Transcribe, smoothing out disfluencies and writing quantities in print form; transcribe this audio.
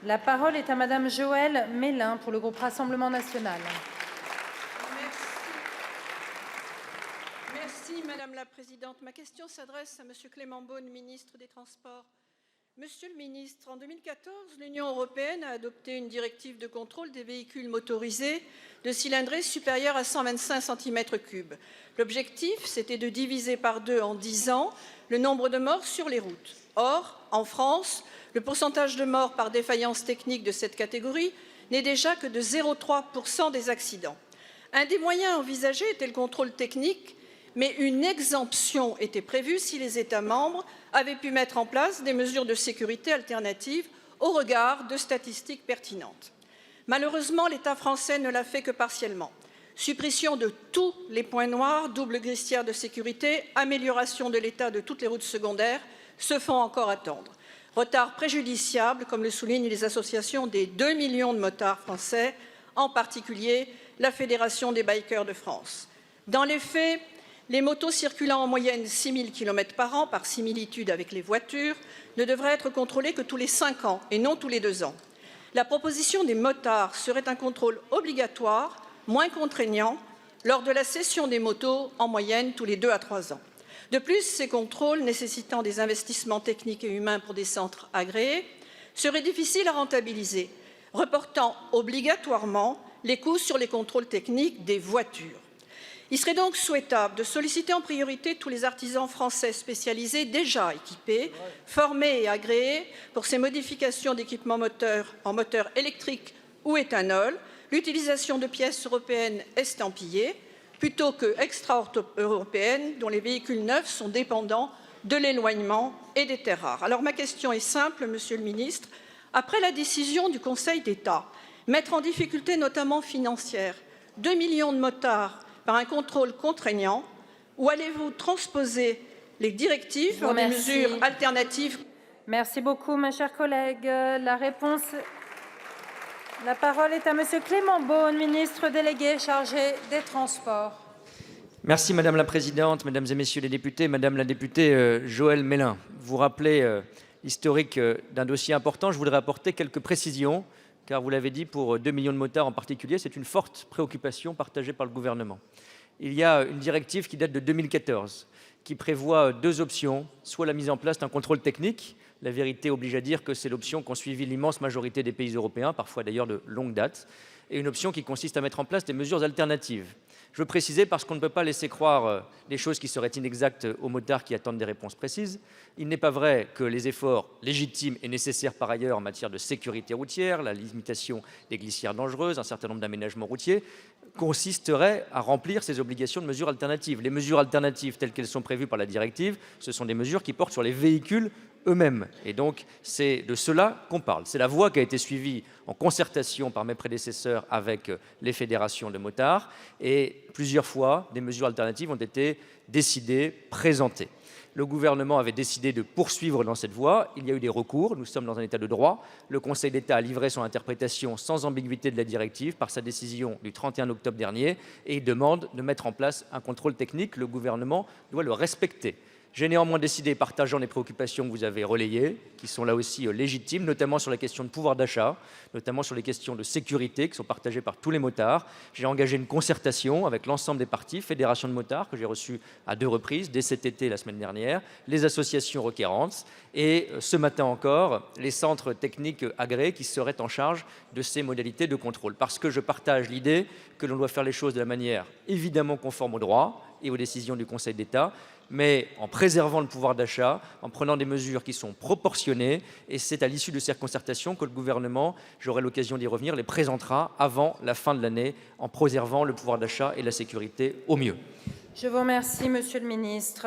La parole est à Madame Joëlle Mélin pour le groupe Rassemblement national. Merci Madame la Présidente. Ma question s'adresse à Monsieur Clément Beaune, ministre des Transports. Monsieur le ministre, en 2014, l'Union européenne a adopté une directive de contrôle des véhicules motorisés de cylindrée supérieure à 125 cm3. L'objectif, c'était de diviser par 2 en 10 ans le nombre de morts sur les routes. Or, en France, le pourcentage de morts par défaillance technique de cette catégorie n'est déjà que de 0,3% des accidents. Un des moyens envisagés était le contrôle technique, mais une exemption était prévue si les États membres avaient pu mettre en place des mesures de sécurité alternatives au regard de statistiques pertinentes. Malheureusement, l'État français ne l'a fait que partiellement. Suppression de tous les points noirs, double glissière de sécurité, amélioration de l'état de toutes les routes secondaires se font encore attendre. Retard préjudiciable, comme le soulignent les associations des 2 millions de motards français, en particulier la Fédération des bikers de France. Dans les faits, les motos circulant en moyenne 6 000 km par an, par similitude avec les voitures, ne devraient être contrôlées que tous les 5 ans et non tous les 2 ans. La proposition des motards serait un contrôle obligatoire, moins contraignant, lors de la cession des motos en moyenne tous les 2 à 3 ans. De plus, ces contrôles, nécessitant des investissements techniques et humains pour des centres agréés, seraient difficiles à rentabiliser, reportant obligatoirement les coûts sur les contrôles techniques des voitures. Il serait donc souhaitable de solliciter en priorité tous les artisans français spécialisés déjà équipés, formés et agréés pour ces modifications d'équipements moteurs en moteur électrique ou éthanol, l'utilisation de pièces européennes estampillées, plutôt que extra-européennes dont les véhicules neufs sont dépendants de l'éloignement et des terres rares. Alors ma question est simple, Monsieur le Ministre. Après la décision du Conseil d'État, mettre en difficulté notamment financière 2 millions de motards par un contrôle contraignant, ou allez-vous transposer les directives par des mesures alternatives? Merci beaucoup, ma chère collègue. La parole est à Monsieur Clément Beaune, ministre délégué chargé des Transports. Merci Madame la Présidente, Mesdames et Messieurs les députés. Madame la députée Joëlle Mélin, vous rappelez l'historique d'un dossier important. Je voudrais apporter quelques précisions, car vous l'avez dit, pour 2 millions de motards en particulier, c'est une forte préoccupation partagée par le gouvernement. Il y a une directive qui date de 2014, qui prévoit 2 options, soit la mise en place d'un contrôle technique. La vérité oblige à dire que c'est l'option qu'ont suivi l'immense majorité des pays européens, parfois d'ailleurs de longue date, et une option qui consiste à mettre en place des mesures alternatives. Je veux préciser, parce qu'on ne peut pas laisser croire des choses qui seraient inexactes aux motards qui attendent des réponses précises. Il n'est pas vrai que les efforts légitimes et nécessaires par ailleurs en matière de sécurité routière, la limitation des glissières dangereuses, un certain nombre d'aménagements routiers, consisteraient à remplir ces obligations de mesures alternatives. Les mesures alternatives telles qu'elles sont prévues par la directive, ce sont des mesures qui portent sur les véhicules eux-mêmes. Et donc, c'est de cela qu'on parle. C'est la voie qui a été suivie en concertation par mes prédécesseurs avec les fédérations de motards. Et plusieurs fois, des mesures alternatives ont été décidées, présentées. Le gouvernement avait décidé de poursuivre dans cette voie. Il y a eu des recours. Nous sommes dans un état de droit. Le Conseil d'État a livré son interprétation sans ambiguïté de la directive par sa décision du 31 octobre dernier et il demande de mettre en place un contrôle technique. Le gouvernement doit le respecter. J'ai néanmoins décidé, partageant les préoccupations que vous avez relayées, qui sont là aussi légitimes, notamment sur la question de pouvoir d'achat, notamment sur les questions de sécurité qui sont partagées par tous les motards. J'ai engagé une concertation avec l'ensemble des parties, fédérations de motards que j'ai reçues à 2 reprises, dès cet été la semaine dernière, les associations requérantes et ce matin encore, les centres techniques agréés qui seraient en charge de ces modalités de contrôle. Parce que je partage l'idée que l'on doit faire les choses de la manière évidemment conforme au droit et aux décisions du Conseil d'État, mais en préservant le pouvoir d'achat, en prenant des mesures qui sont proportionnées. Et c'est à l'issue de ces concertations que le gouvernement, j'aurai l'occasion d'y revenir, les présentera avant la fin de l'année, en préservant le pouvoir d'achat et la sécurité au mieux. Je vous remercie, Monsieur le ministre.